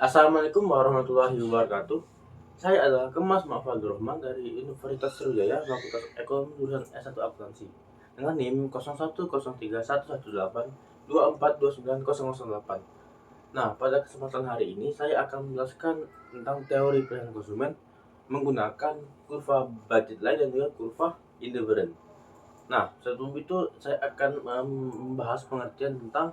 Assalamualaikum warahmatullahi wabarakatuh. Saya adalah Kemas Mahfadzur Rahman dari Universitas Sriwijaya, Fakultas Ekonomi jurusan S1 Akuntansi dengan NIM 01031182429008. Nah, pada kesempatan hari ini saya akan menjelaskan tentang teori pilihan konsumen menggunakan kurva budget line dan juga kurva indifferent. Nah, sebelum itu saya akan membahas pengertian tentang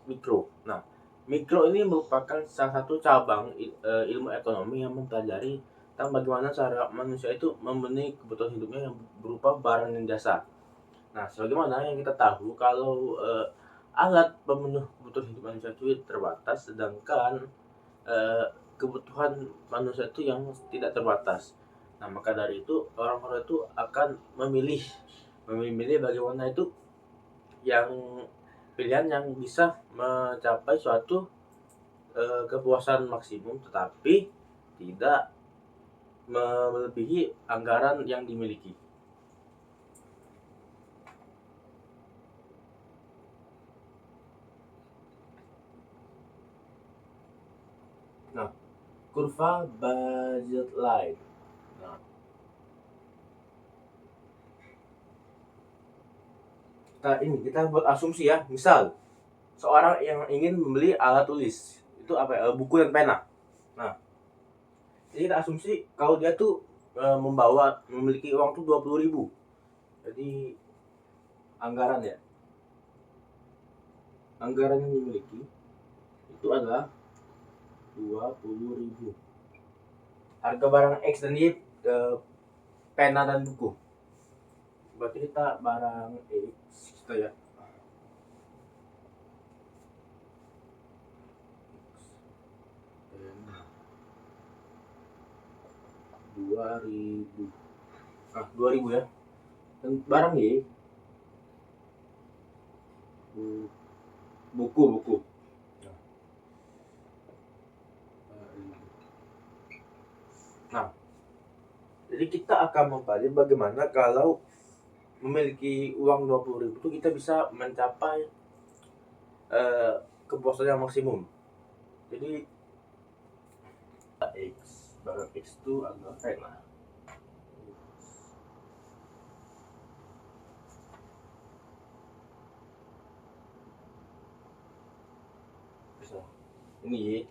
mikro. Nah, mikro ini merupakan salah satu cabang ilmu ekonomi yang mempelajari tentang bagaimana cara manusia itu memenuhi kebutuhan hidupnya yang berupa barang dan jasa. Nah, sebagaimana yang kita tahu kalau alat pemenuh kebutuhan hidup manusia itu terbatas, sedangkan kebutuhan manusia itu yang tidak terbatas. Nah, maka dari itu orang-orang itu akan memilih bagaimana itu yang pilihan yang bisa mencapai suatu kepuasan maksimum tetapi tidak melebihi anggaran yang dimiliki. Nah, kurva budget line. Nah, kita buat asumsi ya. Misal seorang yang ingin membeli alat tulis itu apa ya, buku dan pena. Nah, jadi kita asumsi kalau dia tuh memiliki uang tuh 20.000. Jadi anggaran yang dimiliki itu adalah 20.000. Harga barang X dan Y, pena dan buku. Berarti kita barang X kita ya. Pena 2.000. Nah, 2.000 ya. Dan barang Y buku. Nah, jadi kita akan mempelajari bagaimana kalau memiliki uang 20.000 itu kita bisa mencapai kepuasan yang maksimum. Jadi X, barang X itu adalah pena. Bisa. Ini Y,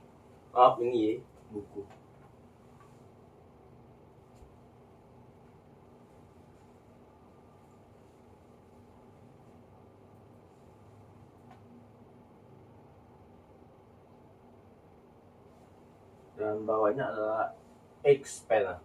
ini Y, buku. Dan bawahnya adalah X pena.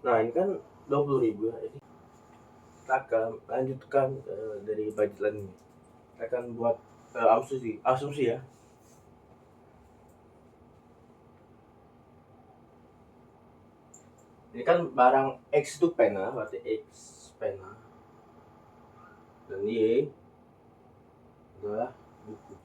Nah, ini kan 20.000 ya. Jadi kita akan lanjutkan dari budget line ini. Kita akan buat asumsi ya. Ini kan barang X itu pena, berarti X pena. Dan Y adalah buku.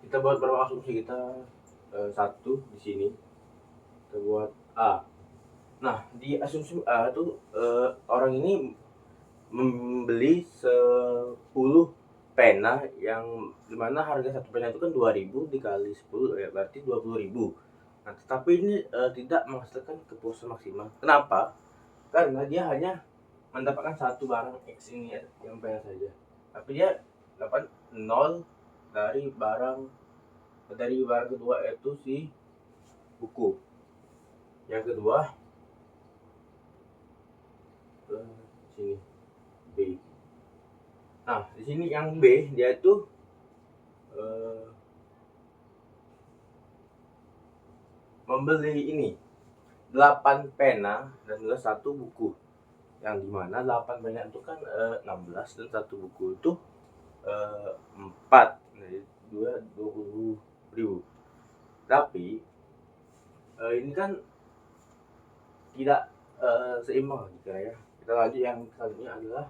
kita buat berapa asumsi kita, satu di sini kita buat A. Nah, di asumsi A tuh orang ini membeli 10 pena yang dimana harga satu pena itu kan 2.000 dikali 10 ya berarti 20.000. Nah, tetapi ini tidak menghasilkan kepuasan maksimal. Kenapa? Karena dia hanya mendapatkan satu barang X ini ya, yang pena saja. Tapi dia dapat 0 dari barang kedua yaitu si buku. Yang kedua sini B. Nah, di sini yang B dia itu membeli ini 8 pena dan juga satu buku. Yang dimana 8 pena itu kan 16 dan satu buku itu 4. Jadi 20.000. Tapi ini kan tidak seimbang jika ya. Kita lanjut yang selanjutnya adalah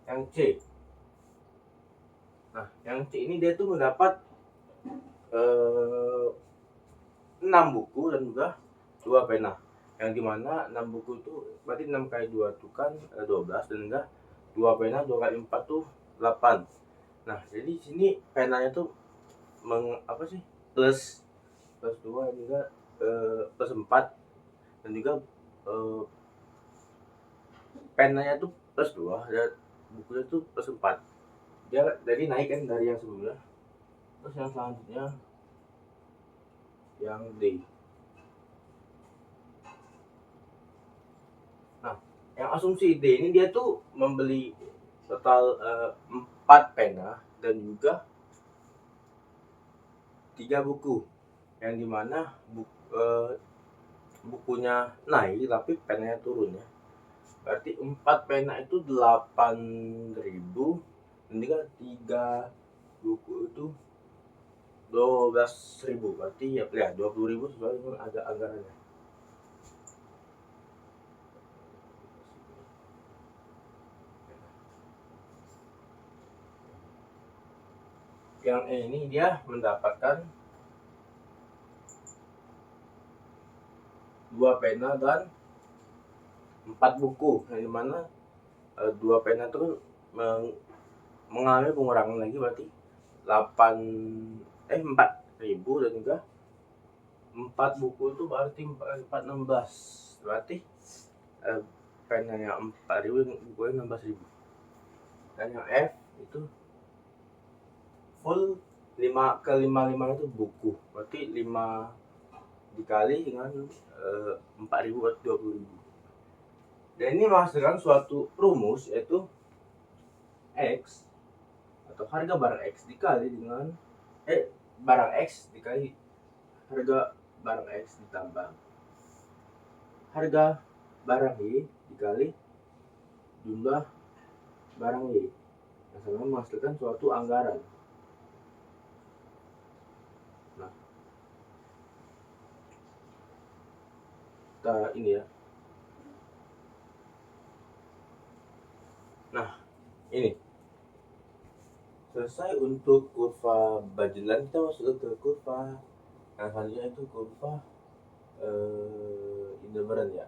yang C. Nah, yang C ini dia tuh mendapat 6 buku dan juga 2 pena. Yang dimana 6 buku itu berarti 6 kali 2 itu kan 12 dan juga 2 pena 2 kali 4 tuh 8. Nah, jadi sini penanya tuh plus 2 dan juga plus 4 dan juga penanya tuh plus 2 dan bukunya tuh plus 4. Dia jadi naik kan dari yang sebelumnya. Terus yang selanjutnya yang D. Nah, yang asumsi D ini dia tuh membeli total 4 pena dan juga 3 buku. Yang dimana bukunya naik tapi penanya turun ya. Berarti 4 pena itu 8.000 dan juga 3 buku itu 12.000. Berarti ya 20.000 sesuai dengan ada anggarannya. Yang ini dia mendapatkan 2 pena dan 4 buku, yang dimana 2 pena itu mengalami pengurangan lagi berarti 4.000 dan juga 4 buku itu berarti 4 16. Berarti penanya 4.000, bukunya 16.000. Dan yang F itu full 5 ke 5 itu buku. Berarti 5 dikali dengan 4.000 berarti 20.000. Dan ini menghasilkan suatu rumus yaitu X atau harga barang X dikali dengan barang X dikali harga barang X ditambah harga barang Y dikali jumlah barang Y yang sama menghasilkan suatu anggaran. Nah, kita ini ya. Nah, ini selesai untuk kurva budgetan, kita masuk ke kurva yang selanjutnya itu kurva Indomaret ya.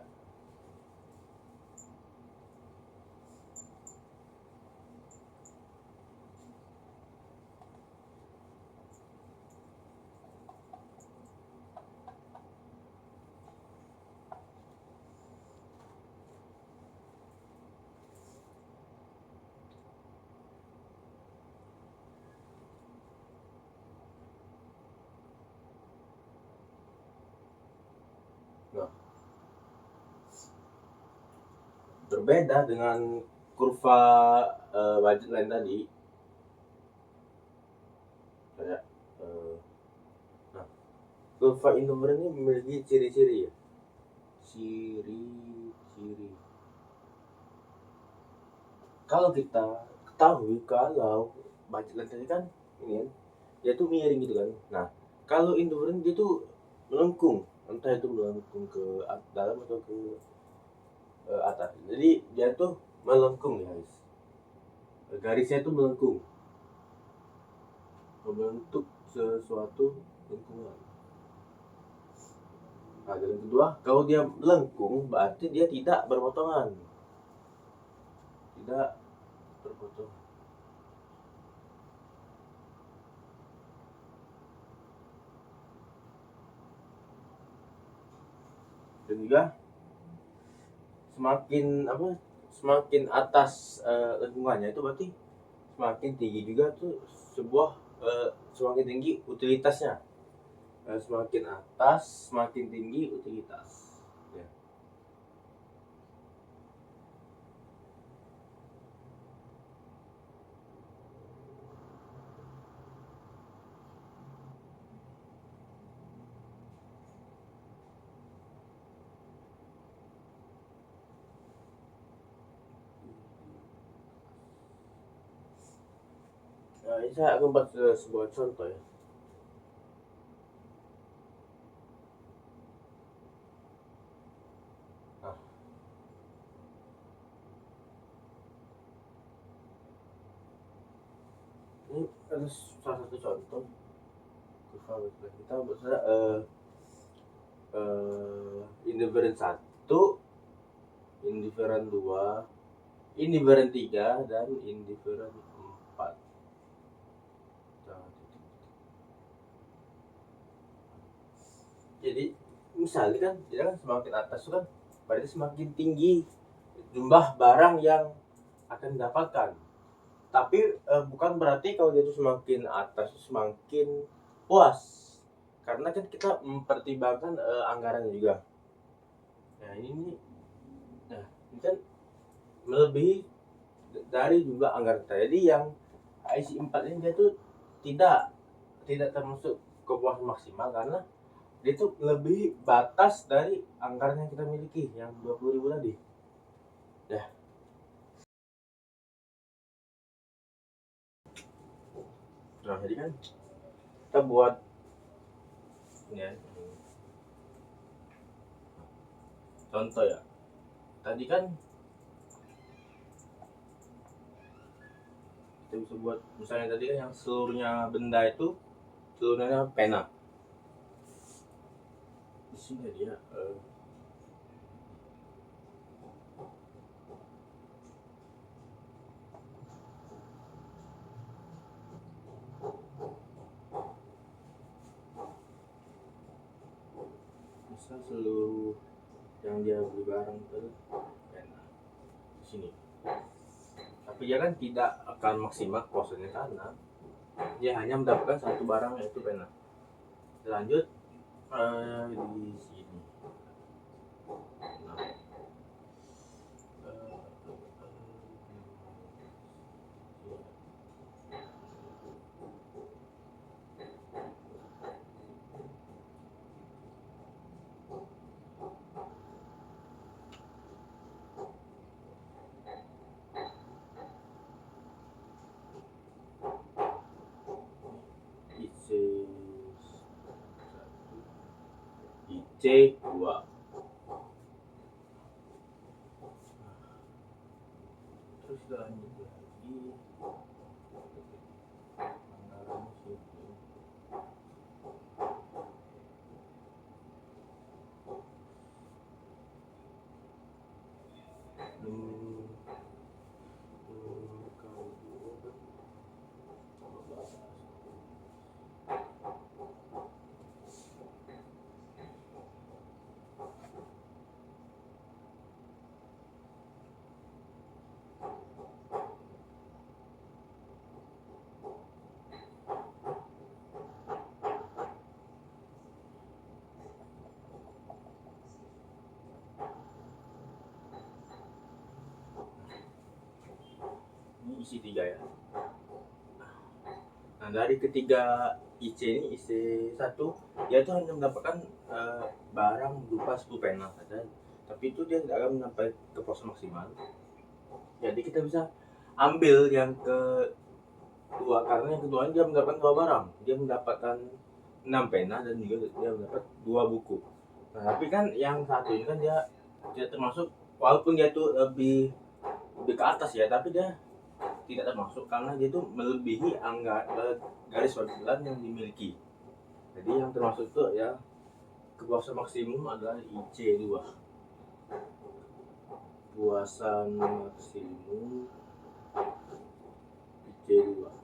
Nah, berbeda dengan kurva budget lain tadi. Kayak nah, kurva Indomaret ini memiliki ciri-ciri ya. Ciri-ciri. Kalau kita ketahui kalau budget lain tadi kan ini dia tuh miring gitu kan. Nah, kalau Indomaret dia tuh melengkung, entah itu melengkung ke dalam atau ke atas. Jadi dia tuh melengkung ya guys. Garisnya tuh melengkung. membentuk sesuatu lingkungan. Nah, dan yang kedua, kalau dia melengkung berarti dia tidak berpotongan. Tidak berpotongan. Dan juga semakin atas lingkungannya itu berarti semakin tinggi juga tuh semakin tinggi utilitasnya. Semakin atas semakin tinggi utilitas ya. Ini saya akan buat sebuah contoh ya. Nah, ini ada salah satu contoh kurva baseline kita misalnya indifferent 1, indifferent 2, indifferent 3, dan indifferent 4. Jadi misalnya kan dia kan semakin atas kan berarti semakin tinggi jumlah barang yang akan didapatkan. Tapi bukan berarti kalau dia itu semakin atas semakin puas, karena kan kita mempertimbangkan anggarannya juga. Nah ini kan melebihi dari jumlah anggaran kita. Jadi yang IC4 ini dia tuh tidak termasuk kepuasan maksimal karena dia tuh lebih batas dari anggaran yang kita miliki yang 20.000 tadi. Ya. Nah, jadi kan kita buat ya, contoh ya. Tadi kan kita bisa buat misalnya tadi kan yang seluruhnya benda itu seluruhnya pena. Di sini dia misal seluruh yang dia beli barang itu pena di sini. Tapi dia kan tidak akan maksimal prosesnya karena dia hanya mendapatkan satu barang yaitu pena. Lanjut di sini. Nah, IC2 terus lanjut lagi anggaran sini. Ini isi 3 ya. Nah dari ketiga IC ini IC1 dia tuh hanya mendapatkan barang berupa 10 pena saja, tapi itu dia tidak akan mencapai kepuasan maksimal. Jadi kita bisa ambil yang kedua karena yang kedua dia mendapatkan 2 barang, dia mendapatkan 6 pena dan juga dia mendapat 2 buku. Nah tapi kan yang satu ini kan dia termasuk walaupun dia tuh lebih ke atas ya, tapi dia tidak termasuk karena dia itu melebihi garis horizontal yang dimiliki. Jadi yang termasuk itu ya kepuasan maksimum adalah IC2. Kepuasan maksimum IC2.